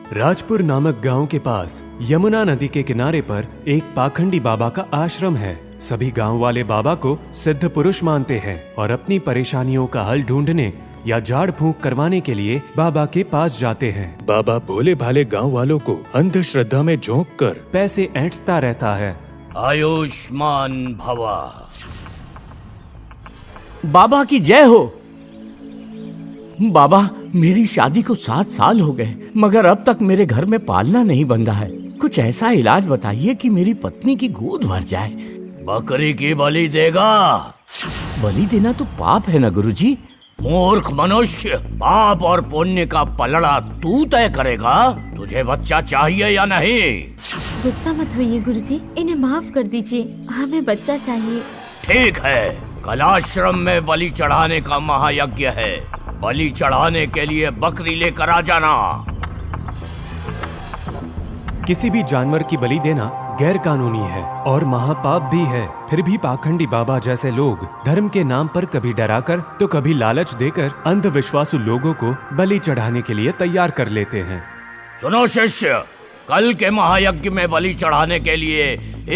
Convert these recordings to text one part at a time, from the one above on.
राजपुर नामक गांव के पास यमुना नदी के किनारे पर एक पाखंडी बाबा का आश्रम है। सभी गांव वाले बाबा को सिद्ध पुरुष मानते हैं और अपनी परेशानियों का हल ढूंढने या झाड़ फूंक करवाने के लिए बाबा के पास जाते हैं। बाबा भोले भाले गांव वालों को अंधश्रद्धा में झोंक कर पैसे ऐंठता रहता है। आयुष्मान भवा। बाबा की जय हो। बाबा, मेरी शादी को 7 साल हो गए, मगर अब तक मेरे घर में पालना नहीं बंधा है। कुछ ऐसा इलाज बताइए कि मेरी पत्नी की गोद भर जाए। बकरी की बलि देगा? बलि देना तो पाप है ना गुरुजी? मूर्ख मनुष्य, पाप और पुण्य का पलड़ा तू तय करेगा। तुझे बच्चा चाहिए या नहीं? गुस्सा मत होइए गुरुजी, इन्हें माफ कर दीजिए, हमें बच्चा चाहिए। ठीक है, कल आश्रम में बलि चढ़ाने का महायज्ञ है। बलि चढ़ाने के लिए बकरी लेकर आ जाना। किसी भी जानवर की बलि देना गैर कानूनी है और महापाप भी है। फिर भी पाखंडी बाबा जैसे लोग धर्म के नाम पर कभी डराकर तो कभी लालच देकर अंधविश्वासु लोगों को बलि चढ़ाने के लिए तैयार कर लेते हैं। सुनो शिष्य, कल के महायज्ञ में बलि चढ़ाने के लिए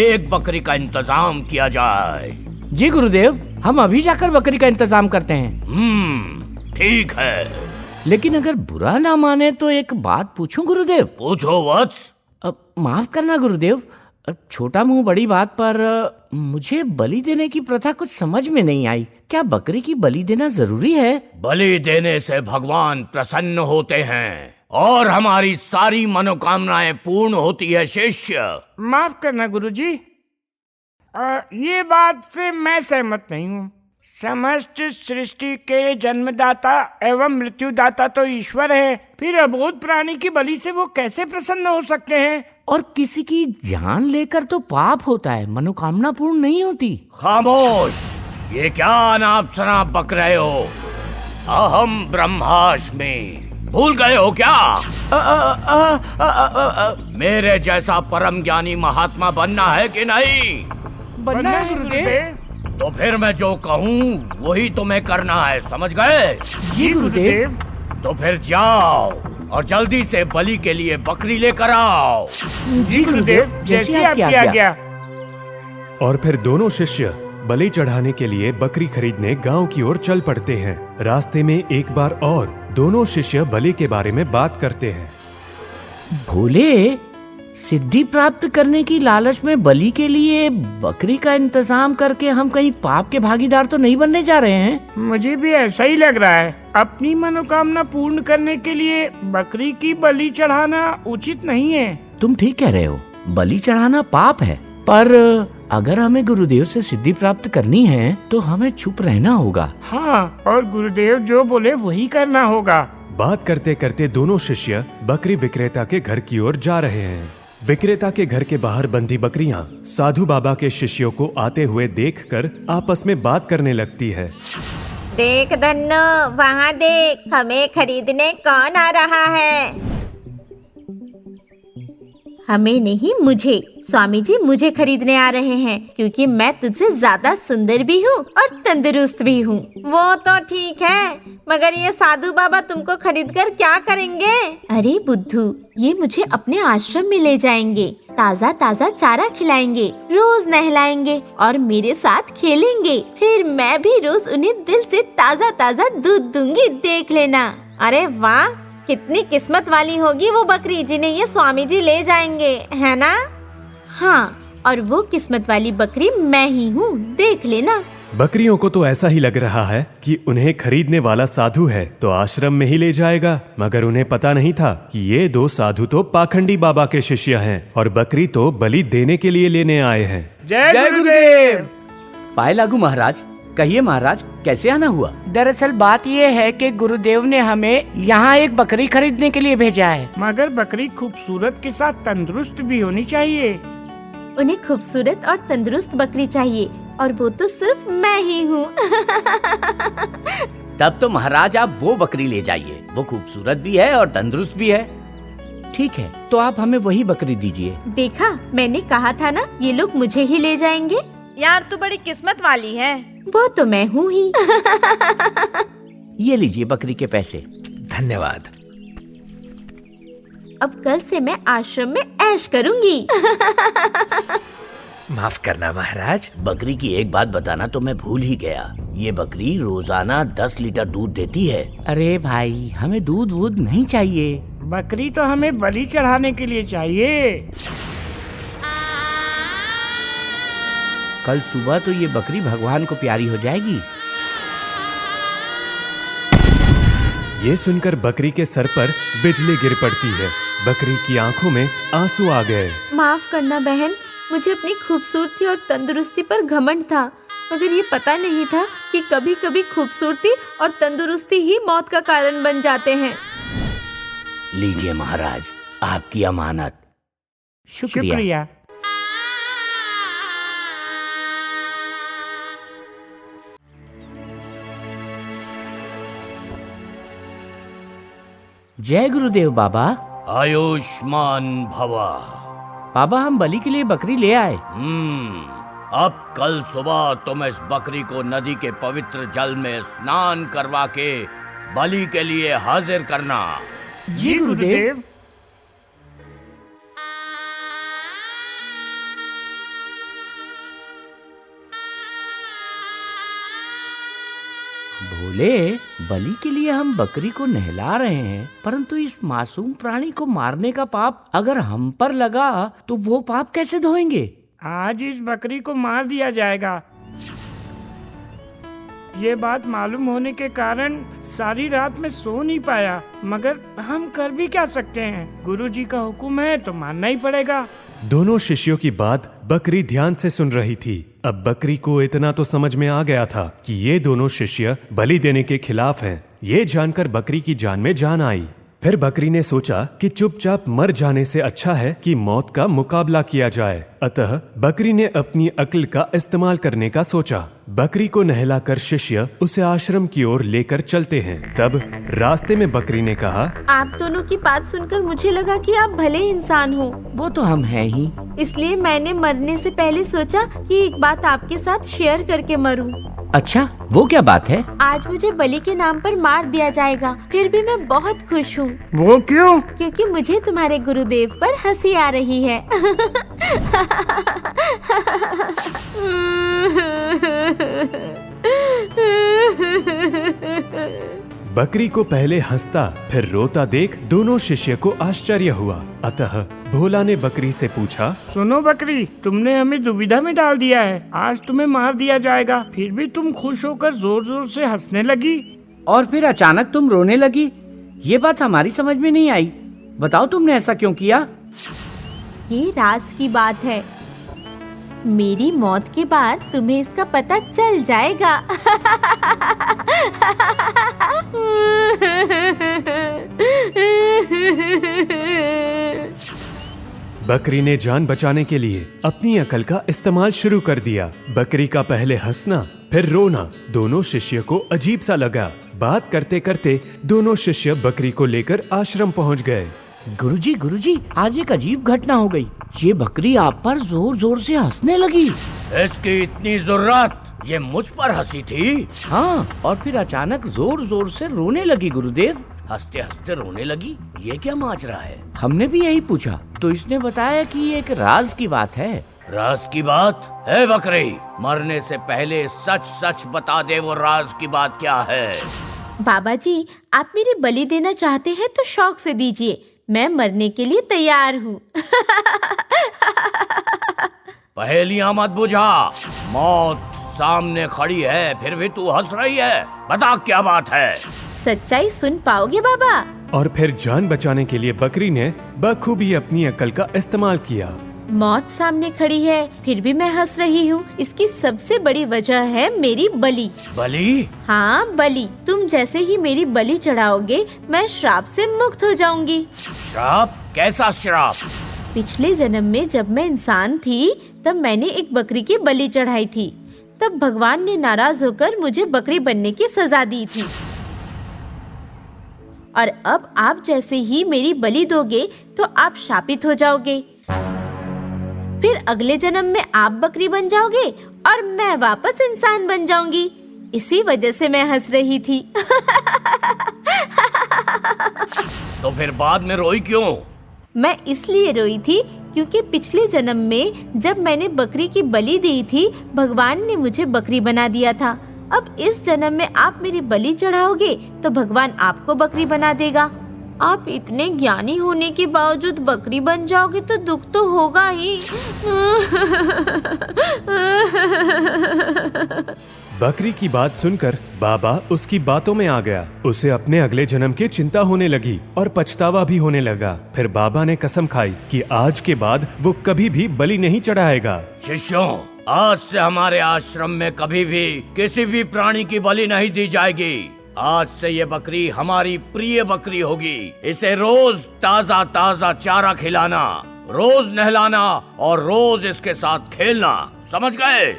एक बकरी का इंतजाम किया जाए। जी गुरुदेव, हम अभी जाकर बकरी का इंतजाम करते हैं। ठीक है, लेकिन अगर बुरा ना माने तो एक बात पूछूं गुरुदेव? पूछो वत्स। माफ करना गुरुदेव, छोटा मुंह बड़ी बात पर मुझे बलि देने की प्रथा कुछ समझ में नहीं आई। क्या बकरी की बलि देना जरूरी है? बलि देने से भगवान प्रसन्न होते हैं और हमारी सारी मनोकामनाएं पूर्ण होती है शिष्य। माफ करना गुरुजी, ये बात से मैं सहमत नहीं हूँ। समस्त सृष्टि के जन्मदाता एवं मृत्युदाता तो ईश्वर है, फिर अबोध प्राणी की बलि से वो कैसे प्रसन्न हो सकते हैं? और किसी की जान लेकर तो पाप होता है, मनोकामना पूर्ण नहीं होती। खामोश, ये क्या अनाप शनाप बक रहे हो? अहम ब्रह्मास्मि, भूल गए हो क्या? मेरे जैसा परम ज्ञानी महात्मा बनना है कि नहीं? बनना है गुरुदेव। तो फिर मैं जो कहूँ वही तुम्हें करना है, समझ गए? जी गुरुदेव। तो फिर जाओ और जल्दी से बलि के लिए बकरी लेकर आओ। जी गुरुदेव, जैसी आपकी आज्ञा। और फिर दोनों शिष्य बलि चढ़ाने के लिए बकरी खरीदने गांव की ओर चल पड़ते हैं। रास्ते में एक बार और दोनों शिष्य बलि के बारे में बात करते हैं। भोले, सिद्धि प्राप्त करने की लालच में बलि के लिए बकरी का इंतजाम करके हम कहीं पाप के भागीदार तो नहीं बनने जा रहे हैं? मुझे भी ऐसा ही लग रहा है। अपनी मनोकामना पूर्ण करने के लिए बकरी की बलि चढ़ाना उचित नहीं है। तुम ठीक कह रहे हो, बलि चढ़ाना पाप है, पर अगर हमें गुरुदेव से सिद्धि प्राप्त करनी है तो हमें चुप रहना होगा। हाँ, और गुरुदेव जो बोले वही करना होगा। बात करते करते दोनों शिष्य बकरी विक्रेता के घर की ओर जा रहे हैं। विक्रेता के घर के बाहर बंधी बकरियां साधु बाबा के शिष्यों को आते हुए देखकर आपस में बात करने लगती है। देख धन्नो, वहाँ देख, हमें खरीदने कौन आ रहा है? हमें नहीं, मुझे। स्वामी जी मुझे खरीदने आ रहे हैं क्योंकि मैं तुझसे ज्यादा सुंदर भी हूँ और तंदुरुस्त भी हूँ। वो तो ठीक है, मगर ये साधु बाबा तुमको खरीद कर क्या करेंगे? अरे बुद्धू, ये मुझे अपने आश्रम में ले जाएंगे, ताज़ा ताज़ा चारा खिलाएंगे, रोज नहलाएंगे और मेरे साथ खेलेंगे। फिर मैं भी रोज उन्हें दिल से ताज़ा ताज़ा दूध दूंगी, देख लेना। अरे वाह, कितनी किस्मत वाली होगी वो बकरी जिन्हें ये स्वामी जी ले जाएंगे, है ना? हाँ, और वो किस्मत वाली बकरी मैं ही हूँ, देख लेना। बकरियों को तो ऐसा ही लग रहा है कि उन्हें खरीदने वाला साधु है तो आश्रम में ही ले जाएगा, मगर उन्हें पता नहीं था कि ये 2 साधु तो पाखंडी बाबा के शिष्य हैं और बकरी तो बलि देने के लिए लेने आए हैं। जय गुरुदेव। पाए लागू महाराज, कहिए महाराज, कैसे आना हुआ? दरअसल बात ये है कि गुरुदेव ने हमें यहाँ एक बकरी खरीदने के लिए भेजा है, मगर बकरी खूबसूरत के साथ तंदुरुस्त भी होनी चाहिए। उन्हें खूबसूरत और तंदुरुस्त बकरी चाहिए और वो तो सिर्फ मैं ही हूँ। तब तो महाराज आप वो बकरी ले जाइए, वो खूबसूरत भी है और तंदुरुस्त भी है। ठीक है, तो आप हमें वही बकरी दीजिए। देखा, मैंने कहा था ना, ये लोग मुझे ही ले जाएंगे। यार तू बड़ी किस्मत वाली है। वो तो मैं हूँ ही। ये लीजिए बकरी के पैसे। धन्यवाद। अब कल से मैं आश्रम में ऐश करूंगी। माफ करना महाराज। बकरी की एक बात बताना तो मैं भूल ही गया। ये बकरी रोजाना 10 लीटर दूध देती है। अरे भाई, हमें दूध वूध नहीं चाहिए। बकरी तो हमें बलि चढ़ाने के लिए चाहिए। कल सुबह तो ये बकरी भगवान को प्यारी हो जाएगी। ये सुनकर बकरी के सर पर बिजली गिर पड़ती है। बकरी की आंखों में आंसू आ गए। माफ करना बहन, मुझे अपनी खूबसूरती और तंदुरुस्ती पर घमंड था, मगर ये पता नहीं था कि कभी कभी खूबसूरती और तंदुरुस्ती ही मौत का कारण बन जाते हैं। लीजिए महाराज, आपकी अमानत। शुक्रिया। जय गुरुदेव बाबा। आयुष्मान भवा। बाबा, हम बलि के लिए बकरी ले आए। अब कल सुबह तुम इस बकरी को नदी के पवित्र जल में स्नान करवा के बलि के लिए हाजिर करना। जी गुरुदेव। भोले, बलि के लिए हम बकरी को नहला रहे हैं, परंतु इस मासूम प्राणी को मारने का पाप अगर हम पर लगा तो वो पाप कैसे धोएंगे? आज इस बकरी को मार दिया जाएगा। ये बात मालूम होने के कारण सारी रात में सो नहीं पाया, मगर हम कर भी क्या सकते हैं? गुरुजी का हुक्म है तो मानना ही पड़ेगा। दोनों शिष्यों की बात बकरी ध्यान से सुन रही थी। अब बकरी को इतना तो समझ में आ गया था कि ये दोनों शिष्य बलि देने के खिलाफ हैं। ये जानकर बकरी की जान में जान आई। फिर बकरी ने सोचा कि चुपचाप मर जाने से अच्छा है कि मौत का मुकाबला किया जाए। अतः बकरी ने अपनी अक्ल का इस्तेमाल करने का सोचा। बकरी को नहलाकर शिष्य उसे आश्रम की ओर लेकर चलते हैं। तब रास्ते में बकरी ने कहा, आप दोनों की बात सुनकर मुझे लगा कि आप भले इंसान हो। वो तो हम हैं ही। इसलिए मैंने मरने से पहले सोचा कि एक बात आपके साथ शेयर करके मरूं। अच्छा, वो क्या बात है? आज मुझे बलि के नाम पर मार दिया जाएगा, फिर भी मैं बहुत खुश हूँ। वो क्यों? क्योंकि मुझे तुम्हारे गुरुदेव पर हंसी आ रही है। बकरी को पहले हंसता फिर रोता देख दोनों शिष्य को आश्चर्य हुआ। अतः भोला ने बकरी से पूछा, सुनो बकरी, तुमने हमें दुविधा में डाल दिया है। आज तुम्हें मार दिया जाएगा, फिर भी तुम खुश होकर जोर जोर से हंसने लगी और फिर अचानक तुम रोने लगी। ये बात हमारी समझ में नहीं आई। बताओ, तुमने ऐसा क्यों किया? ये राज की बात है। मेरी मौत के बाद तुम्हें इसका पता चल जाएगा। बकरी ने जान बचाने के लिए अपनी अकल का इस्तेमाल शुरू कर दिया। बकरी का पहले हंसना फिर रोना दोनों शिष्य को अजीब सा लगा। बात करते करते दोनों शिष्य बकरी को लेकर आश्रम पहुंच गए। गुरुजी, आज एक अजीब घटना हो गई। ये बकरी आप पर जोर जोर से हंसने लगी। इसकी इतनी जरूरत? ये मुझ पर हंसी थी? हाँ, और फिर अचानक जोर जोर से रोने लगी। गुरुदेव, हंसते हंसते रोने लगी? ये क्या माजरा है? हमने भी यही पूछा तो इसने बताया कि ये एक राज की बात है। राज की बात है? बकरी, मरने से पहले सच सच बता दे, वो राज की बात क्या है? बाबा जी, आप मेरी बलि देना चाहते हैं तो शौक से दीजिए, मैं मरने के लिए तैयार हूँ। पहेलियां मत बुझा। मौत सामने खड़ी है, फिर भी तू हंस रही है। बता क्या बात है? सच्चाई सुन पाओगे बाबा? और फिर जान बचाने के लिए बकरी ने बखूबी अपनी अकल का इस्तेमाल किया। मौत सामने खड़ी है, फिर भी मैं हंस रही हूँ। इसकी सबसे बड़ी वजह है मेरी बलि। बलि? हाँ, बलि। तुम जैसे ही मेरी बलि चढ़ाओगे, मैं श्राप से मुक्त हो जाऊंगी। श्राप? कैसा श्राप? पिछले जन्म में जब मैं इंसान थी, तब मैंने एक बकरी की बलि चढ़ाई थी। तब भगवान ने नाराज होकर मुझे बकरी बनने की सजा दी थी। और अब आप जैसे ही मेरी बलि दोगे तो आप शापित हो जाओगे। फिर अगले जन्म में आप बकरी बन जाओगे और मैं वापस इंसान बन जाऊंगी। इसी वजह से मैं हंस रही थी। तो फिर बाद में रोई क्यों? मैं इसलिए रोई थी क्योंकि पिछले जन्म में जब मैंने बकरी की बलि दी थी, भगवान ने मुझे बकरी बना दिया था। अब इस जन्म में आप मेरी बलि चढ़ाओगे तो भगवान आपको बकरी बना देगा। आप इतने ज्ञानी होने के बावजूद बकरी बन जाओगे तो दुख तो होगा ही। बकरी की बात सुनकर बाबा उसकी बातों में आ गया। उसे अपने अगले जन्म की चिंता होने लगी और पछतावा भी होने लगा। फिर बाबा ने कसम खाई कि आज के बाद वो कभी भी बलि नहीं चढ़ाएगा। शिष्यों, आज से हमारे आश्रम में कभी भी किसी भी प्राणी की बलि नहीं दी जाएगी। आज से ये बकरी हमारी प्रिय बकरी होगी। इसे रोज ताजा ताजा चारा खिलाना, रोज नहलाना और रोज इसके साथ खेलना, समझ गए?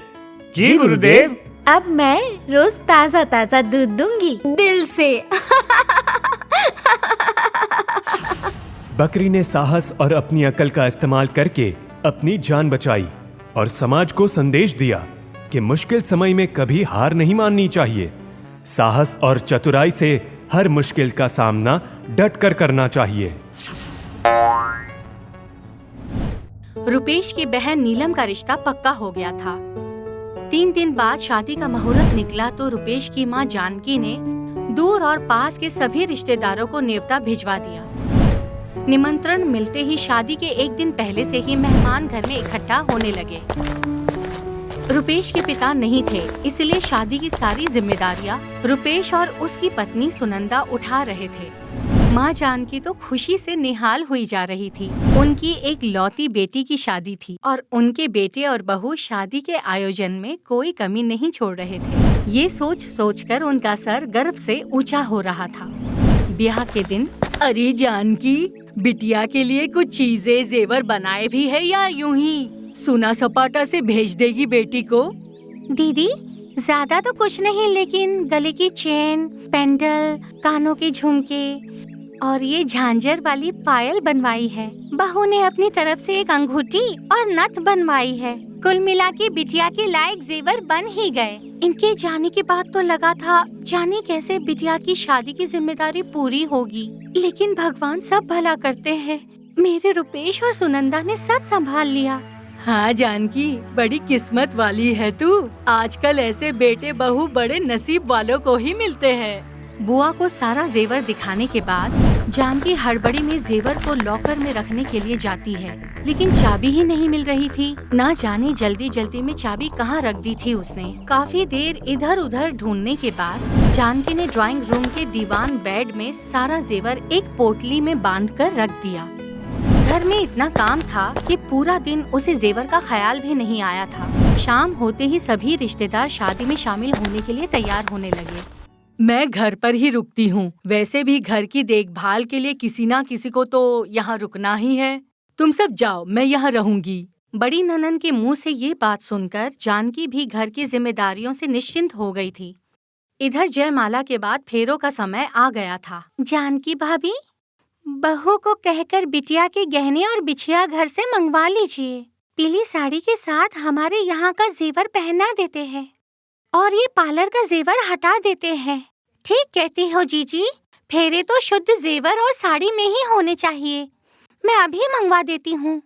जी गुरुदेव। अब मैं रोज ताजा ताजा दूध दूंगी दिल से। बकरी ने साहस और अपनी अकल का इस्तेमाल करके अपनी जान बचाई और समाज को संदेश दिया कि मुश्किल समय में कभी हार नहीं माननी चाहिए। साहस और चतुराई से हर मुश्किल का सामना डट कर करना चाहिए। रुपेश की बहन नीलम का रिश्ता पक्का हो गया था। 3 दिन बाद शादी का मुहूर्त निकला तो रुपेश की मां जानकी ने दूर और पास के सभी रिश्तेदारों को न्योता भिजवा दिया। निमंत्रण मिलते ही शादी के एक दिन पहले से ही मेहमान घर में इकट्ठा होने लगे। रुपेश के पिता नहीं थे, इसलिए शादी की सारी जिम्मेदारियां रुपेश और उसकी पत्नी सुनंदा उठा रहे थे। माँ जानकी तो खुशी से निहाल हुई जा रही थी। उनकी एक लौती बेटी की शादी थी और उनके बेटे और बहू शादी के आयोजन में कोई कमी नहीं छोड़ रहे थे। ये सोच सोचकर उनका सर गर्व से ऊंचा हो रहा था। ब्याह के दिन, अरे जानकी, बिटिया के लिए कुछ चीजें जेवर बनाए भी है या यूं ही सुना सपाटा से भेज देगी बेटी को? दीदी, ज्यादा तो कुछ नहीं, लेकिन गले की चेन, पेंडल, कानों के झुमके और ये झांझर वाली पायल बनवाई है। बहू ने अपनी तरफ से एक अंगूठी और नथ बनवाई है। कुल मिला के बिटिया के लायक जेवर बन ही गए। इनके जाने के बाद तो लगा था जाने कैसे बिटिया की शादी की जिम्मेदारी पूरी होगी, लेकिन भगवान सब भला करते हैं। मेरे रुपेश और सुनंदा ने सब संभाल लिया। हाँ जानकी, बड़ी किस्मत वाली है तू। आजकल ऐसे बेटे बहू बड़े नसीब वालों को ही मिलते हैं। बुआ को सारा जेवर दिखाने के बाद जानकी हड़बड़ी में जेवर को लॉकर में रखने के लिए जाती है, लेकिन चाबी ही नहीं मिल रही थी। ना जाने जल्दी जल्दी में चाबी कहाँ रख दी थी उसने। काफी देर इधर उधर ढूंढने के बाद जानकी ने ड्राइंग रूम के दीवान बेड में सारा जेवर एक पोटली में बांधकर रख दिया। घर में इतना काम था कि पूरा दिन उसे जेवर का ख्याल भी नहीं आया था। शाम होते ही सभी रिश्तेदार शादी में शामिल होने के लिए तैयार होने लगे। मैं घर पर ही रुकती हूँ। वैसे भी घर की देखभाल के लिए किसी ना किसी को तो यहाँ रुकना ही है। तुम सब जाओ, मैं यहाँ रहूंगी। बड़ी ननन के मुंह से ये बात सुनकर जानकी भी घर की जिम्मेदारियों से निश्चिंत हो गई थी। इधर जयमाला के बाद फेरों का समय आ गया था। जानकी भाभी, बहू को कहकर बिटिया के गहने और बिछिया घर से मंगवा लीजिए। पीली साड़ी के साथ हमारे यहाँ का जेवर पहना देते हैं और ये पार्लर का जेवर हटा देते हैं। ठीक कहती हो जीजी, फेरे तो शुद्ध जेवर और साड़ी में ही होने चाहिए। मैं अभी मंगवा देती हूँ।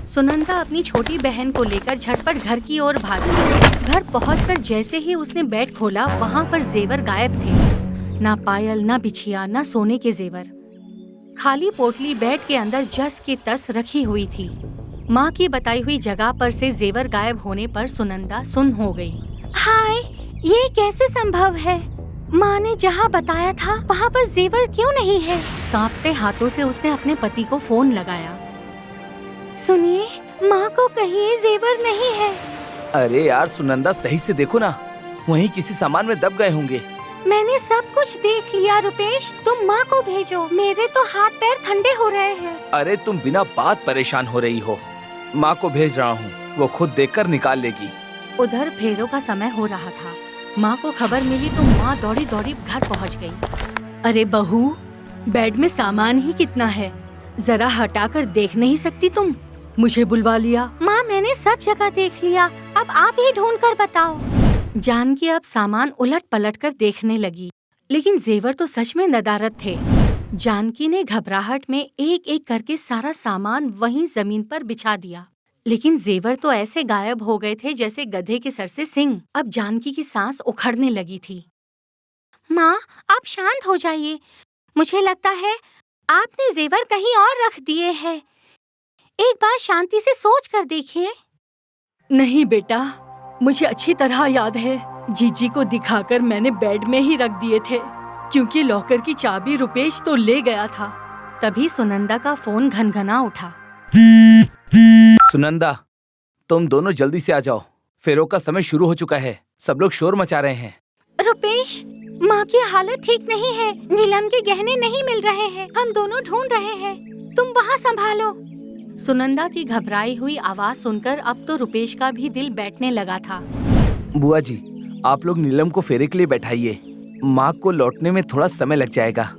सुनंदा अपनी छोटी बहन को लेकर झटपट घर की ओर भागी। घर पहुंचकर जैसे ही उसने बेड खोला, वहाँ पर जेवर गायब थे। ना पायल, ना बिछिया, ना सोने के जेवर। खाली पोटली बेड के अंदर जस की तस रखी हुई थी। माँ की बताई हुई जगह पर से जेवर गायब होने पर सुनंदा सुन्न हो गई। हाय, ये कैसे संभव है? माँ ने जहाँ बताया था वहाँ पर जेवर क्यों नहीं है? कांपते हाथों से उसने अपने पति को फोन लगाया। सुनिए, माँ को कहिए जेवर नहीं है। अरे यार सुनंदा, सही से देखो ना, वहीं किसी सामान में दब गए होंगे। मैंने सब कुछ देख लिया रुपेश, तुम माँ को भेजो। मेरे तो हाथ पैर ठंडे हो रहे हैं। अरे तुम बिना बात परेशान हो रही हो। माँ को भेज रहा हूँ, वो खुद देखकर निकाल लेगी। उधर फेरों का समय हो रहा था। माँ को खबर मिली तो माँ दौड़ी दौड़ी घर पहुँच गई। अरे बहू, बेड में सामान ही कितना है, जरा हटाकर देख नहीं सकती तुम? मुझे बुलवा लिया। माँ, मैंने सब जगह देख लिया, अब आप ही ढूंढ कर बताओ। जानकी अब सामान उलट पलट कर देखने लगी, लेकिन जेवर तो सच में नदारद थे। जानकी ने घबराहट में एक एक करके सारा सामान वहीं जमीन पर बिछा दिया, लेकिन जेवर तो ऐसे गायब हो गए थे जैसे गधे के सर से सिंग। अब जानकी की सांस उखड़ने लगी थी। माँ, आप शांत हो जाइए। मुझे लगता है आपने जेवर कहीं और रख दिए हैं। एक बार शांति से सोच कर देखिए। नहीं बेटा, मुझे अच्छी तरह याद है, जीजी को दिखाकर मैंने बेड में ही रख दिए थे, क्योंकि लॉकर की चाबी रुपेश तो ले गया था। तभी सुनंदा का फोन घनघना उठा। सुनंदा, तुम दोनों जल्दी से आ जाओ। फेरों का समय शुरू हो चुका है। सब लोग शोर मचा रहे हैं। रुपेश, माँ की हालत ठीक नहीं है। नीलम के गहने नहीं मिल रहे हैं। हम दोनों ढूंढ रहे हैं। तुम वहाँ संभालो। सुनंदा की घबराई हुई आवाज सुनकर अब तो रुपेश का भी दिल बैठने लगा था। बुआ जी, आप लोग नीलम को फेरे के लिए बैठाइए। माँ को लौटने में थोड़ा समय लग जाएगा।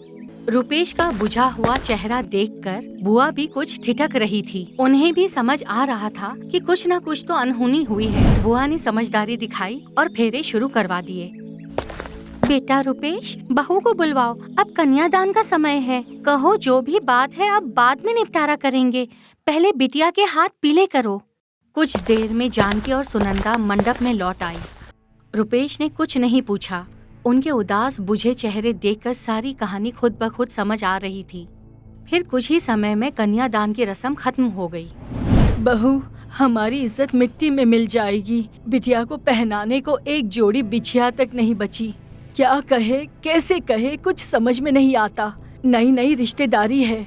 रुपेश का बुझा हुआ चेहरा देखकर बुआ भी कुछ ठिठक रही थी। उन्हें भी समझ आ रहा था कि कुछ न कुछ तो अनहोनी हुई है। बुआ ने समझदारी दिखाई और फेरे शुरू करवा दिए। बेटा रुपेश, बहू को बुलवाओ। अब कन्यादान का समय है। कहो जो भी बात है अब बाद में निपटारा करेंगे। पहले बिटिया के हाथ पीले करो। कुछ देर में जानकी और सुनंदा मंडप में लौट आई। रुपेश ने कुछ नहीं पूछा। उनके उदास बुझे चेहरे देखकर सारी कहानी खुद ब खुद समझ आ रही थी। फिर कुछ ही समय में कन्यादान की रस्म खत्म हो गई। बहू, हमारी इज्जत मिट्टी में मिल जाएगी। बिटिया को पहनाने को एक जोड़ी बिछिया तक नहीं बची। क्या कहे, कैसे कहे, कुछ समझ में नहीं आता। नई नई रिश्तेदारी है।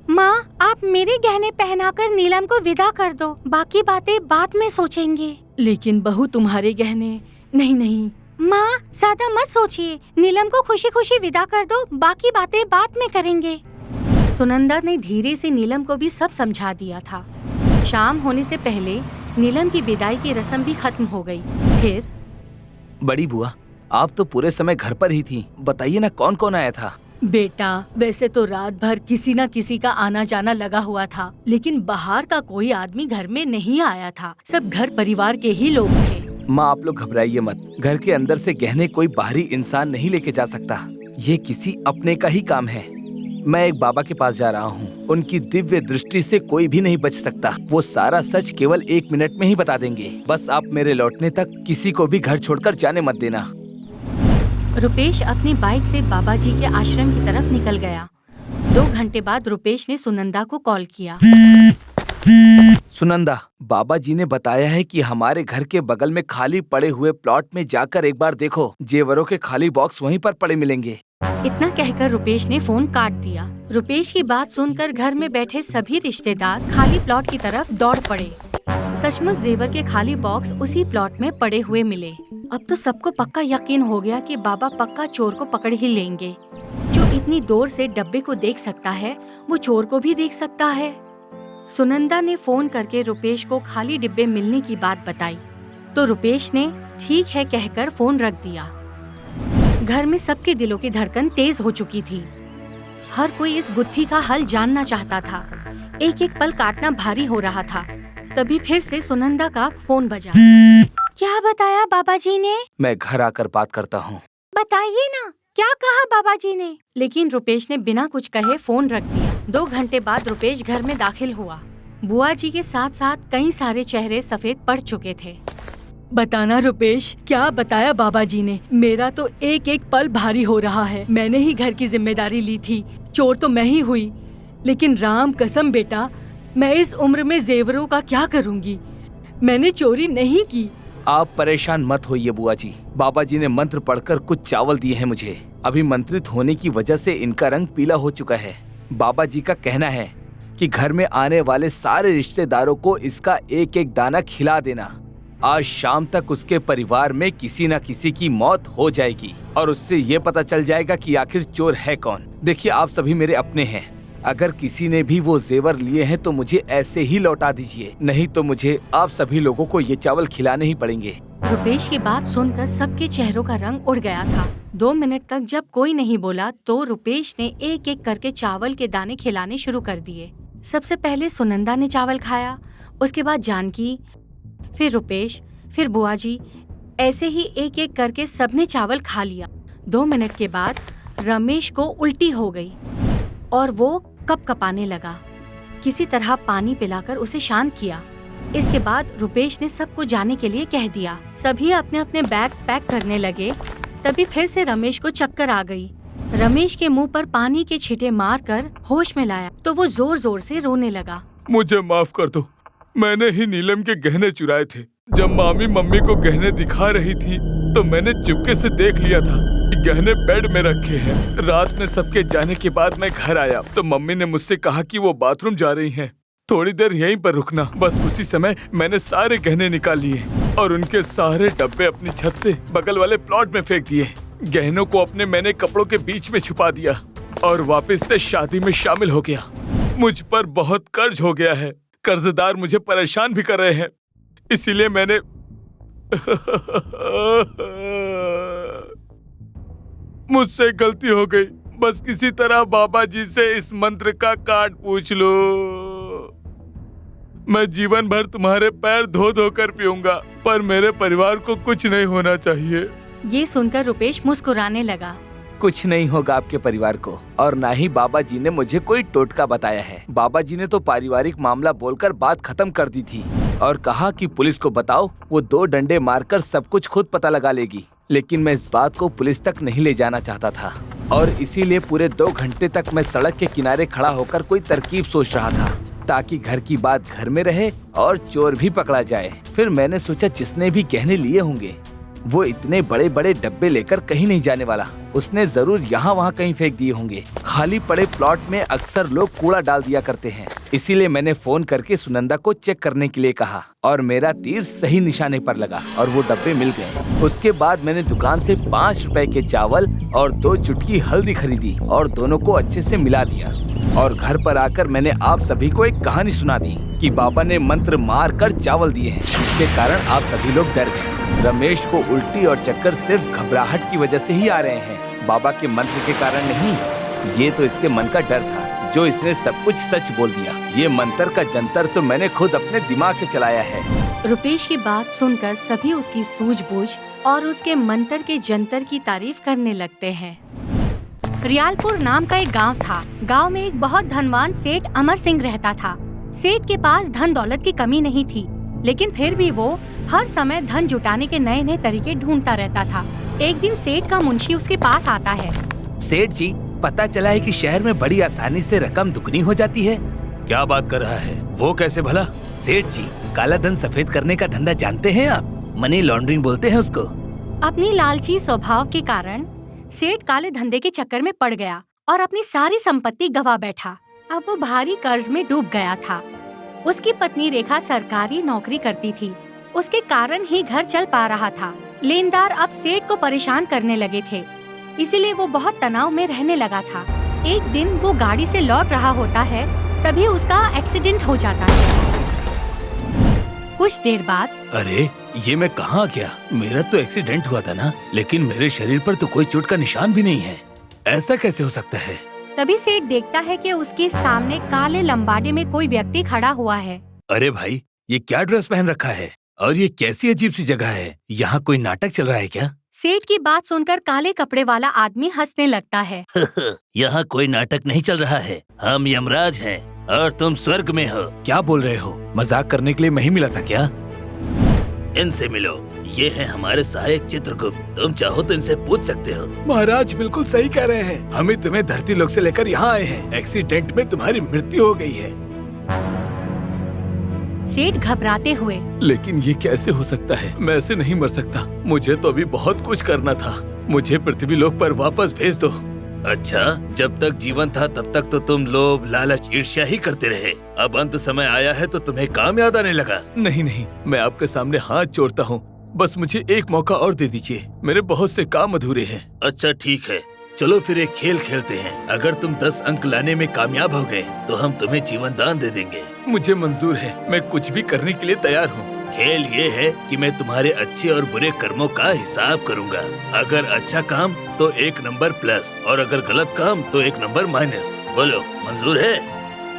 माँ, आप मेरे गहने पहनाकर नीलम को विदा कर दो। बाकी बातें बाद में सोचेंगे। लेकिन बहू, तुम्हारे गहने। नहीं। माँ, ज्यादा मत सोचिए। नीलम को खुशी खुशी विदा कर दो। बाकी बातें बाद में करेंगे। सुनंदा ने धीरे से नीलम को भी सब समझा दिया था। शाम होने से पहले नीलम की विदाई की रस्म भी खत्म हो गई। फिर बड़ी बुआ, आप तो पूरे समय घर पर ही थी। बताइए ना, कौन कौन आया था? बेटा, वैसे तो रात भर किसी न किसी का आना जाना लगा हुआ था, लेकिन बाहर का कोई आदमी घर में नहीं आया था। सब घर परिवार के ही लोग थे। माँ, आप लोग घबराइए मत। घर के अंदर से गहने कोई बाहरी इंसान नहीं लेके जा सकता। ये किसी अपने का ही काम है। मैं एक बाबा के पास जा रहा हूँ। उनकी दिव्य दृष्टि से कोई भी नहीं बच सकता। वो सारा सच केवल 1 मिनट में ही बता देंगे। बस आप मेरे लौटने तक किसी को भी घर छोड़कर जाने मत देना। रुपेश अपनी बाइक से बाबा जी के आश्रम की तरफ निकल गया। 2 घंटे बाद रुपेश ने सुनंदा को कॉल किया। सुनंदा, बाबा जी ने बताया है कि हमारे घर के बगल में खाली पड़े हुए प्लॉट में जाकर एक बार देखो। जेवरों के खाली बॉक्स वहीं पर पड़े मिलेंगे। इतना कहकर रुपेश ने फोन काट दिया। रुपेश की बात सुनकर घर में बैठे सभी रिश्तेदार खाली प्लॉट की तरफ दौड़ पड़े। सचमुच जेवर के खाली बॉक्स उसी प्लॉट में पड़े हुए मिले। अब तो सबको पक्का यकीन हो गया कि बाबा पक्का चोर को पकड़ ही लेंगे। जो इतनी दूर से डब्बे को देख सकता है, वो चोर को भी देख सकता है। सुनंदा ने फोन करके रुपेश को खाली डिब्बे मिलने की बात बताई, तो रुपेश ने ठीक है कहकर फोन रख दिया। घर में सबके दिलों की धड़कन तेज हो चुकी थी। हर कोई इस गुत्थी का हल जानना चाहता था। एक एक पल काटना भारी हो रहा था। तभी फिर से सुनंदा का फोन बजा। क्या बताया बाबा जी ने? मैं घर आकर बात करता हूँ। बताइए ना, क्या कहा बाबा जी ने? लेकिन रुपेश ने बिना कुछ कहे फोन रख दिया। 2 घंटे बाद रुपेश घर में दाखिल हुआ। बुआ जी के साथ साथ कई सारे चेहरे सफेद पड़ चुके थे। बताना रुपेश, क्या बताया बाबा जी ने? मेरा तो एक एक पल भारी हो रहा है। मैंने ही घर की जिम्मेदारी ली थी। चोर तो मैं ही हुई, लेकिन राम कसम बेटा, मैं इस उम्र में जेवरों का क्या करूंगी? मैंने चोरी नहीं की। आप परेशान मत होइए बुआ जी। बाबा जी ने मंत्र पढ़कर कुछ चावल दिए हैं मुझे। अभी मंत्रित होने की वजह से इनका रंग पीला हो चुका है। बाबा जी का कहना है कि घर में आने वाले सारे रिश्तेदारों को इसका एक एक दाना खिला देना। आज शाम तक उसके परिवार में किसी न किसी की मौत हो जाएगी और उससे ये पता चल जाएगा कि आखिर चोर है कौन। देखिए, आप सभी मेरे अपने हैं। अगर किसी ने भी वो जेवर लिए हैं तो मुझे ऐसे ही लौटा दीजिए, नहीं तो मुझे आप सभी लोगों को ये चावल खिलाने ही पड़ेंगे। रुपेश की बात सुनकर सबके चेहरों का रंग उड़ गया था। 2 मिनट तक जब कोई नहीं बोला तो रुपेश ने एक एक करके चावल के दाने खिलाने शुरू कर दिए। सबसे पहले सुनंदा ने चावल खाया, उसके बाद जानकी, फिर रुपेश, फिर बुआ जी। ऐसे ही एक एक करके सबने चावल खा लिया। 2 मिनट के बाद रमेश को उल्टी हो गई। और वो कपकपाने लगा। किसी तरह पानी पिलाकर उसे शांत किया। इसके बाद रुपेश ने सबको जाने के लिए कह दिया। सभी अपने अपने बैग पैक करने लगे। तभी फिर से रमेश को चक्कर आ गई। रमेश के मुंह पर पानी के छींटे मारकर होश में लाया तो वो जोर जोर से रोने लगा। मुझे माफ कर दो, मैंने ही नीलम के गहने चुराए थे। जब मामी मम्मी को गहने दिखा रही थी तो मैंने चुपके से देख लिया था कि गहने बेड में रखे हैं। रात में सबके जाने के बाद मैं घर आया तो मम्मी ने मुझसे कहा कि वो बाथरूम जा रही हैं, थोड़ी देर यहीं पर रुकना। बस उसी समय मैंने सारे गहने निकाल लिए और उनके सारे डब्बे अपनी छत से बगल वाले प्लॉट में फेंक दिए। गहनों को अपने मैंने कपड़ों के बीच में छुपा दिया और वापस से शादी में शामिल हो गया। मुझ पर बहुत कर्ज हो गया है, कर्जदार मुझे परेशान भी कर रहे हैं, इसीलिए मैंने मुझसे गलती हो गई। बस किसी तरह बाबा जी से इस मंत्र का काट पूछ लो। मैं जीवन भर तुम्हारे पैर धो धो कर पीऊंगा, पर मेरे परिवार को कुछ नहीं होना चाहिए। ये सुनकर रुपेश मुस्कुराने लगा। कुछ नहीं होगा आपके परिवार को, और ना ही बाबा जी ने मुझे कोई टोटका बताया है। बाबा जी ने तो पारिवारिक मामला बोलकर बात खत्म कर दी थी और कहा कि पुलिस को बताओ, वो 2 डंडे मारकर सब कुछ खुद पता लगा लेगी। लेकिन मैं इस बात को पुलिस तक नहीं ले जाना चाहता था और इसीलिए पूरे 2 घंटे तक मैं सड़क के किनारे खड़ा होकर कोई तरकीब सोच रहा था ताकि घर की बात घर में रहे और चोर भी पकड़ा जाए। फिर मैंने सोचा जिसने भी गहने लिए होंगे वो इतने बड़े बड़े डब्बे लेकर कहीं नहीं जाने वाला, उसने जरूर यहाँ वहाँ कहीं फेंक दिए होंगे। खाली पड़े प्लॉट में अक्सर लोग कूड़ा डाल दिया करते हैं, इसीलिए मैंने फोन करके सुनंदा को चेक करने के लिए कहा और मेरा तीर सही निशाने पर लगा और वो डब्बे मिल गए। उसके बाद मैंने दुकान से 5 रुपए के चावल और 2 चुटकी हल्दी खरीदी और दोनों को अच्छे से मिला दिया और घर पर आकर मैंने आप सभी को एक कहानी सुना दी कि बाबा ने मंत्र मार कर चावल दिए हैं, जिसके कारण आप सभी लोग डर गए। रमेश को उल्टी और चक्कर सिर्फ घबराहट की वजह से ही आ रहे हैं, बाबा के मंत्र के कारण नहीं। ये तो इसके मन का डर था जो इसने सब कुछ सच बोल दिया। ये मंत्र का जंतर तो मैंने खुद अपने दिमाग से चलाया है। रुपेश की बात सुनकर सभी उसकी सूझबूझ और उसके मंत्र के जंतर की तारीफ करने लगते हैं। रियालपुर नाम का एक गांव था। गांव में एक बहुत धनवान सेठ अमर सिंह रहता था। सेठ के पास धन दौलत की कमी नहीं थी, लेकिन फिर भी वो हर समय धन जुटाने के नए नए तरीके ढूंढता रहता था। एक दिन सेठ का मुंशी उसके पास आता है। सेठ जी, पता चला है कि शहर में बड़ी आसानी से रकम दुगनी हो जाती है। क्या बात कर रहा है? वो कैसे भला? सेठ जी, काला धन सफेद करने का धंधा जानते हैं आप? मनी लॉन्ड्रिंग बोलते हैं उसको। अपनी लालची स्वभाव के कारण सेठ काले धंधे के चक्कर में पड़ गया और अपनी सारी संपत्ति गवा बैठा। अब वो भारी कर्ज में डूब गया था। उसकी पत्नी रेखा सरकारी नौकरी करती थी, उसके कारण ही घर चल पा रहा था। लेनदार अब सेठ को परेशान करने लगे थे, इसीलिए वो बहुत तनाव में रहने लगा था। एक दिन वो गाड़ी से लौट रहा होता है, तभी उसका एक्सीडेंट हो जाता है। कुछ देर बाद, अरे ये मैं कहाँ गया? मेरा तो एक्सीडेंट हुआ था ना, लेकिन मेरे शरीर पर तो कोई चोट का निशान भी नहीं है। ऐसा कैसे हो सकता है? तभी सेठ देखता है कि उसके सामने काले लंबाडे में कोई व्यक्ति खड़ा हुआ है। अरे भाई, ये क्या ड्रेस पहन रखा है और ये कैसी अजीब सी जगह है? यहाँ कोई नाटक चल रहा है क्या? सेठ की बात सुनकर काले कपड़े वाला आदमी हंसने लगता है। यहाँ कोई नाटक नहीं चल रहा है, हम यमराज हैं और तुम स्वर्ग में हो। क्या बोल रहे हो? मजाक करने के लिए मैं ही मिला था क्या? इनसे मिलो, ये है हमारे सहायक चित्रगुप्त, तुम चाहो तो इनसे पूछ सकते हो। महाराज बिल्कुल सही कह रहे हैं, हमें तुम्हें धरती लोक से लेकर यहाँ आए हैं। एक्सीडेंट में तुम्हारी मृत्यु हो गई है। सेठ घबराते हुए, लेकिन ये कैसे हो सकता है? मैं ऐसे नहीं मर सकता, मुझे तो अभी बहुत कुछ करना था। मुझे पृथ्वी लोक पर वापस भेज दो। अच्छा, जब तक जीवन था तब तक तो तुम लोभ लालच ईर्ष्या ही करते रहे। अब अंत समय आया है तो तुम्हें काम याद आने लगा। नहीं नहीं, मैं आपके सामने हाथ जोड़ता हूँ, बस मुझे एक मौका और दे दीजिए, मेरे बहुत से काम अधूरे हैं। अच्छा ठीक है, चलो फिर एक खेल खेलते हैं। अगर तुम 10 अंक लाने में कामयाब हो गए तो हम तुम्हें जीवन दान दे देंगे। मुझे मंजूर है, मैं कुछ भी करने के लिए तैयार हूँ। खेल ये है कि मैं तुम्हारे अच्छे और बुरे कर्मों का हिसाब करूँगा। अगर अच्छा काम तो 1 नंबर प्लस और अगर गलत काम तो 1 नंबर माइनस। बोलो, मंजूर है?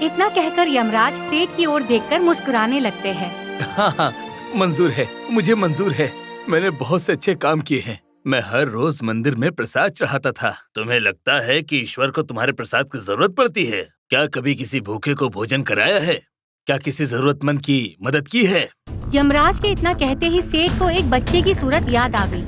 इतना कहकर यमराज सेठ की ओर देखकर मुस्कुराने लगते हैं। हाँ हाँ, मंजूर है, मुझे मंजूर है। मैंने बहुत से अच्छे काम किए हैं, मैं हर रोज मंदिर में प्रसाद चढ़ाता था। तुम्हें लगता है कि ईश्वर को तुम्हारे प्रसाद की जरूरत पड़ती है? क्या कभी किसी भूखे को भोजन कराया है? क्या किसी जरूरतमंद की मदद की है? यमराज के इतना कहते ही सेठ को एक बच्चे की सूरत याद आ गई।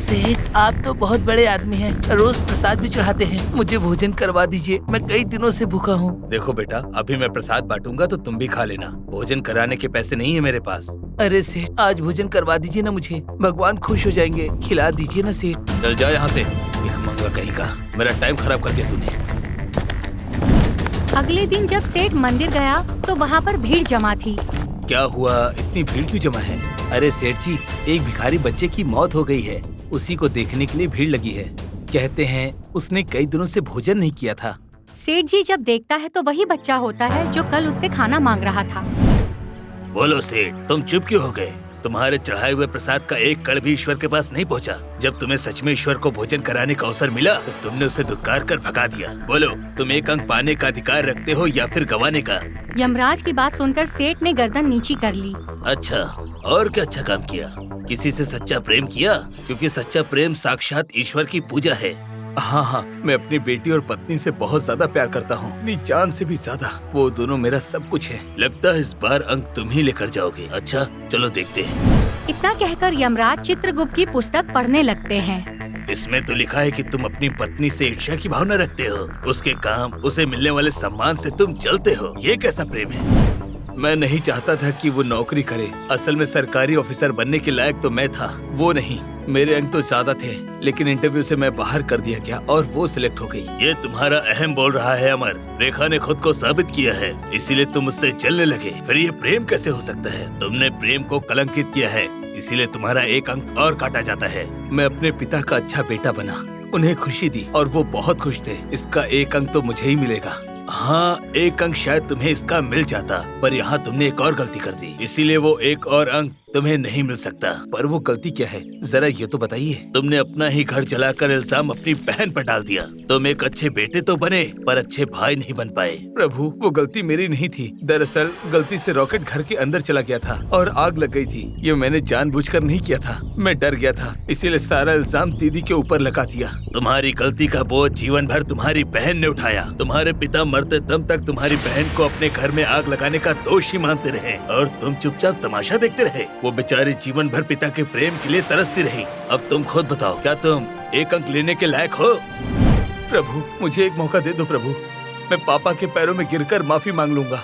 सेठ, आप तो बहुत बड़े आदमी हैं, रोज प्रसाद भी चढ़ाते हैं। मुझे भोजन करवा दीजिए, मैं कई दिनों से भूखा हूँ। देखो बेटा, अभी मैं प्रसाद बांटूंगा तो तुम भी खा लेना। भोजन कराने के पैसे नहीं है मेरे पास। अरे सेठ, आज भोजन करवा दीजिए ना मुझे, भगवान खुश हो जाएंगे। खिला दीजिए ना सेठ। चल जा यहाँ से, भिखमंगा कहीं का, मेरा टाइम खराब कर दिया तूने। अगले दिन जब सेठ मंदिर गया तो वहाँ पर भीड़ जमा थी। क्या हुआ, इतनी भीड़ क्यों जमा है? अरे सेठ जी, एक भिखारी बच्चे की मौत हो गई है, उसी को देखने के लिए भीड़ लगी है। कहते हैं उसने कई दिनों से भोजन नहीं किया था। सेठ जी जब देखता है तो वही बच्चा होता है जो कल उससे खाना मांग रहा था। बोलो सेठ, तुम चुप क्यों हो गए? तुम्हारे चढ़ाए हुए प्रसाद का एक कण भी ईश्वर के पास नहीं पहुंचा। जब तुम्हें सच में ईश्वर को भोजन कराने का अवसर मिला तो तुमने उसे धुतकार कर भगा दिया। बोलो, तुम एक अंक पाने का अधिकार रखते हो या फिर गंवाने का? यमराज की बात सुनकर सेठ ने गर्दन नीची कर ली। अच्छा, और क्या अच्छा काम किया? किसी से सच्चा प्रेम किया? क्योंकि सच्चा प्रेम साक्षात ईश्वर की पूजा है। हाँ, मैं अपनी बेटी और पत्नी से बहुत ज्यादा प्यार करता हूँ, अपनी जान से भी ज्यादा। वो दोनों मेरा सब कुछ है। लगता है इस बार अंक तुम ही लेकर जाओगे। अच्छा, चलो देखते हैं। इतना कहकर यमराज चित्रगुप्त की पुस्तक पढ़ने लगते हैं। इसमें तो लिखा है कि तुम अपनी पत्नी से ईर्ष्या की भावना रखते हो। उसके काम, उसे मिलने वाले सम्मान से तुम जलते हो। ये कैसा प्रेम है? मैं नहीं चाहता था कि वो नौकरी करे। असल में सरकारी ऑफिसर बनने के लायक तो मैं था, वो नहीं। मेरे अंक तो ज्यादा थे, लेकिन इंटरव्यू से मैं बाहर कर दिया गया और वो सिलेक्ट हो गई। ये तुम्हारा अहम बोल रहा है अमर। रेखा ने खुद को साबित किया है, इसीलिए तुम उससे जलने लगे। फिर ये प्रेम कैसे हो सकता है? तुमने प्रेम को कलंकित किया है, इसीलिए तुम्हारा एक अंक और काटा जाता है। मैं अपने पिता का अच्छा बेटा बना, उन्हें खुशी दी और वो बहुत खुश थे। इसका एक अंक तो मुझे ही मिलेगा। हाँ, एक अंक शायद तुम्हें इसका मिल जाता, पर यहाँ तुमने एक और गलती कर दी, इसीलिए वो एक और अंक तुम्हें नहीं मिल सकता। पर वो गलती क्या है, जरा ये तो बताइए। तुमने अपना ही घर जलाकर इल्जाम अपनी बहन पर डाल दिया। तुम एक अच्छे बेटे तो बने, पर अच्छे भाई नहीं बन पाए। प्रभु, वो गलती मेरी नहीं थी। दरअसल गलती से रॉकेट घर के अंदर चला गया था और आग लग गई थी। ये मैंने जानबूझकर नहीं किया था, मैं डर गया था, इसीलिए सारा इल्जाम दीदी के ऊपर लगा दिया। तुम्हारी गलती का बोझ जीवन भर तुम्हारी बहन ने उठाया। तुम्हारे पिता मरते दम तक तुम्हारी बहन को अपने घर में आग लगाने का दोषी मानते रहे और तुम चुपचाप तमाशा देखते रहे। वो बेचारी जीवन भर पिता के प्रेम के लिए तरसती रही। अब तुम खुद बताओ, क्या तुम एक अंक लेने के लायक हो? प्रभु, मुझे एक मौका दे दो प्रभु। मैं पापा के पैरों में गिरकर माफी मांग लूंगा।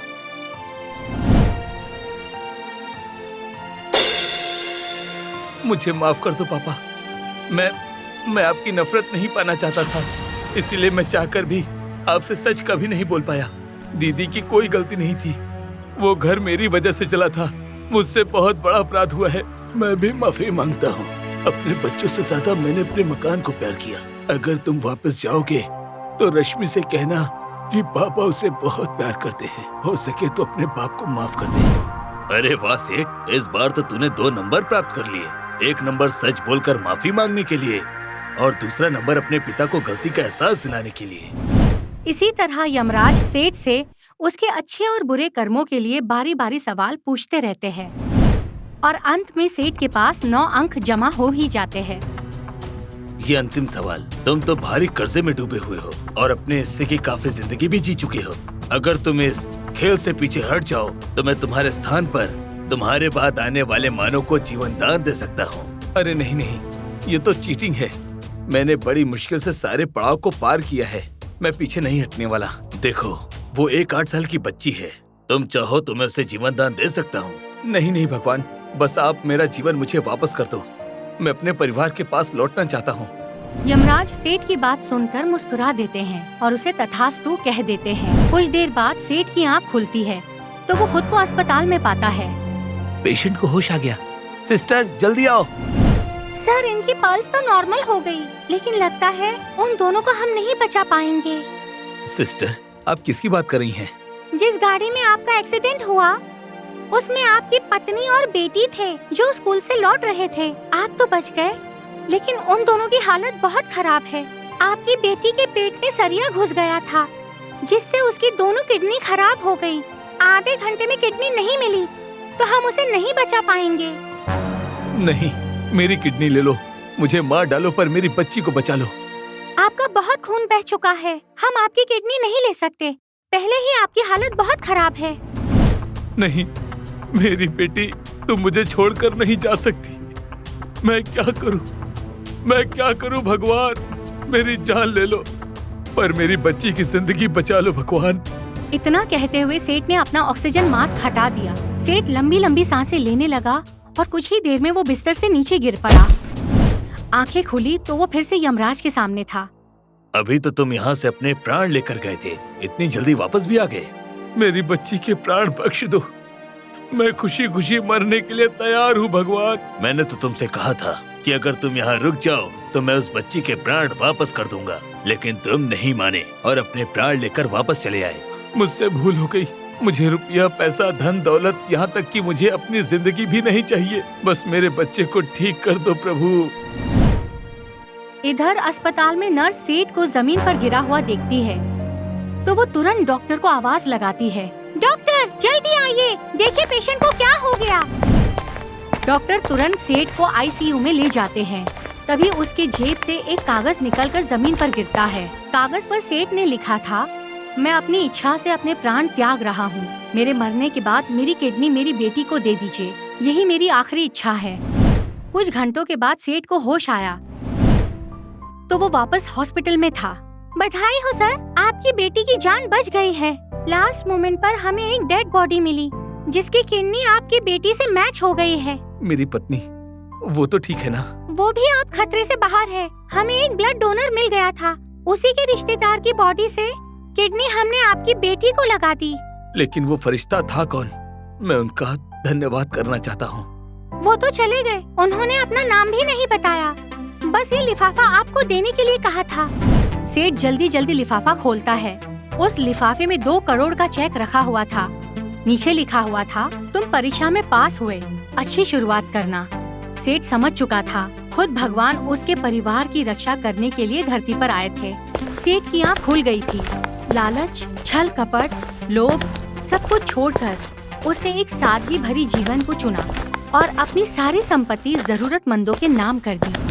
मुझे माफ कर दो पापा। मैं आपकी नफरत नहीं पाना चाहता था, इसीलिए मैं चाहकर भी आपसे सच कभी नहीं बोल पाया। दीदी की कोई गलती नहीं थी, वो घर मेरी वजह से चला था। मुझसे बहुत बड़ा अपराध हुआ है। मैं भी माफी मांगता हूँ। अपने बच्चों से ज्यादा मैंने अपने मकान को प्यार किया। अगर तुम वापस जाओगे तो रश्मि से कहना कि पापा उसे बहुत प्यार करते हैं। हो सके तो अपने बाप को माफ कर दे। अरे वाह सेठ, इस बार तो तूने 2 नंबर प्राप्त कर लिए। 1 नंबर सच बोलकर माफी मांगने के लिए और दूसरा नंबर अपने पिता को गलती का एहसास दिलाने के लिए। इसी तरह यमराज सेठ से उसके अच्छे और बुरे कर्मों के लिए बारी बारी सवाल पूछते रहते हैं और अंत में सेठ के पास 9 अंक जमा हो ही जाते हैं। ये अंतिम सवाल, तुम तो भारी कर्जे में डूबे हुए हो और अपने हिस्से की काफी जिंदगी भी जी चुके हो। अगर तुम इस खेल से पीछे हट जाओ तो मैं तुम्हारे स्थान पर तुम्हारे बाद आने वाले मानव को जीवन दान दे सकता हूँ। अरे नहीं नहीं, ये तो चीटिंग है। मैंने बड़ी मुश्किल से सारे पड़ाव को पार किया है, मैं पीछे नहीं हटने वाला। देखो, वो एक 8 साल की बच्ची है। तुम चाहो तो मैं उसे जीवन दान दे सकता हूँ। नहीं नहीं भगवान, बस आप मेरा जीवन मुझे वापस कर दो। मैं अपने परिवार के पास लौटना चाहता हूँ। यमराज सेठ की बात सुनकर मुस्कुरा देते हैं और उसे तथास्तु कह देते हैं। कुछ देर बाद सेठ की आँख खुलती है तो वो खुद को अस्पताल में पाता है। पेशेंट को होश आ गया। सिस्टर जल्दी आओ। सर, इनकी पल्स तो नॉर्मल हो गई, लेकिन लगता है उन दोनों को हम नहीं बचा पाएंगे। सिस्टर, आप किसकी बात कर रही हैं? जिस गाड़ी में आपका एक्सीडेंट हुआ उसमें आपकी पत्नी और बेटी थे जो स्कूल से लौट रहे थे। आप तो बच गए, लेकिन उन दोनों की हालत बहुत खराब है। आपकी बेटी के पेट में सरिया घुस गया था, जिससे उसकी दोनों किडनी खराब हो गई। आधे घंटे में किडनी नहीं मिली तो हम उसे नहीं बचा पाएंगे। नहीं, मेरी किडनी ले लो। मुझे मार डालो पर मेरी बच्ची को बचा लो। आपका बहुत खून बह चुका है, हम आपकी किडनी नहीं ले सकते। पहले ही आपकी हालत बहुत खराब है। नहीं, मेरी बेटी, तुम मुझे छोड़कर नहीं जा सकती। मैं क्या करूं भगवान? मेरी जान ले लो, पर मेरी बच्ची की जिंदगी बचा लो भगवान। इतना कहते हुए सेठ ने अपना ऑक्सीजन मास्क हटा दिया। सेठ लंबी लंबी सांसें लेने लगा और कुछ ही देर में वो बिस्तर से नीचे गिर पड़ा। आंखें खुली तो वो फिर से यमराज के सामने था। अभी तो तुम यहाँ से अपने प्राण लेकर गए थे, इतनी जल्दी वापस भी आ गए। मेरी बच्ची के प्राण बख्श दो, मैं खुशी खुशी मरने के लिए तैयार हूँ भगवान। मैंने तो तुमसे कहा था कि अगर तुम यहाँ रुक जाओ तो मैं उस बच्ची के प्राण वापस कर दूंगा, लेकिन तुम नहीं माने और अपने प्राण लेकर वापस चले आए। मुझसे भूल हो गई। मुझे रुपया, पैसा, धन दौलत, यहाँ तक कि मुझे अपनी जिंदगी भी नहीं चाहिए। बस मेरे बच्चे को ठीक कर दो प्रभु। इधर अस्पताल में नर्स सेठ को जमीन पर गिरा हुआ देखती है तो वो तुरंत डॉक्टर को आवाज लगाती है, डॉक्टर जल्दी आइए, देखिए पेशेंट को क्या हो गया। डॉक्टर तुरंत सेठ को आईसीयू में ले जाते हैं। तभी उसके जेब से एक कागज निकलकर जमीन पर गिरता है। कागज पर सेठ ने लिखा था, मैं अपनी इच्छा से अपने प्राण त्याग रहा हूँ। मेरे मरने के बाद मेरी किडनी मेरी बेटी को दे दीजिए, यही मेरी आखिरी इच्छा है। कुछ घंटों के बाद सेठ को होश आया तो वो वापस हॉस्पिटल में था। बधाई हो सर, आपकी बेटी की जान बच गई है। लास्ट मोमेंट पर हमें एक डेड बॉडी मिली जिसकी किडनी आपकी बेटी से मैच हो गई है। मेरी पत्नी, वो तो ठीक है ना? वो भी आप खतरे से बाहर है। हमें एक ब्लड डोनर मिल गया था, उसी के रिश्तेदार की बॉडी से किडनी हमने आपकी बेटी को लगा दी। लेकिन वो फरिश्ता था कौन? मैं उनका धन्यवाद करना चाहता हूँ। वो तो चले गए, उन्होंने अपना नाम भी नहीं बताया, बस ये लिफाफा आपको देने के लिए कहा था। सेठ जल्दी जल्दी लिफाफा खोलता है। उस लिफाफे में 2 करोड़ का चेक रखा हुआ था। नीचे लिखा हुआ था, तुम परीक्षा में पास हुए, अच्छी शुरुआत करना। सेठ समझ चुका था खुद भगवान उसके परिवार की रक्षा करने के लिए धरती पर आए थे। सेठ की आँख खुल गई थी। लालच, छल कपट, लोभ सब कुछ छोड़कर उसने एक सादगी भरी जीवन को चुना और अपनी सारी संपत्ति जरूरतमंदों के नाम कर दी।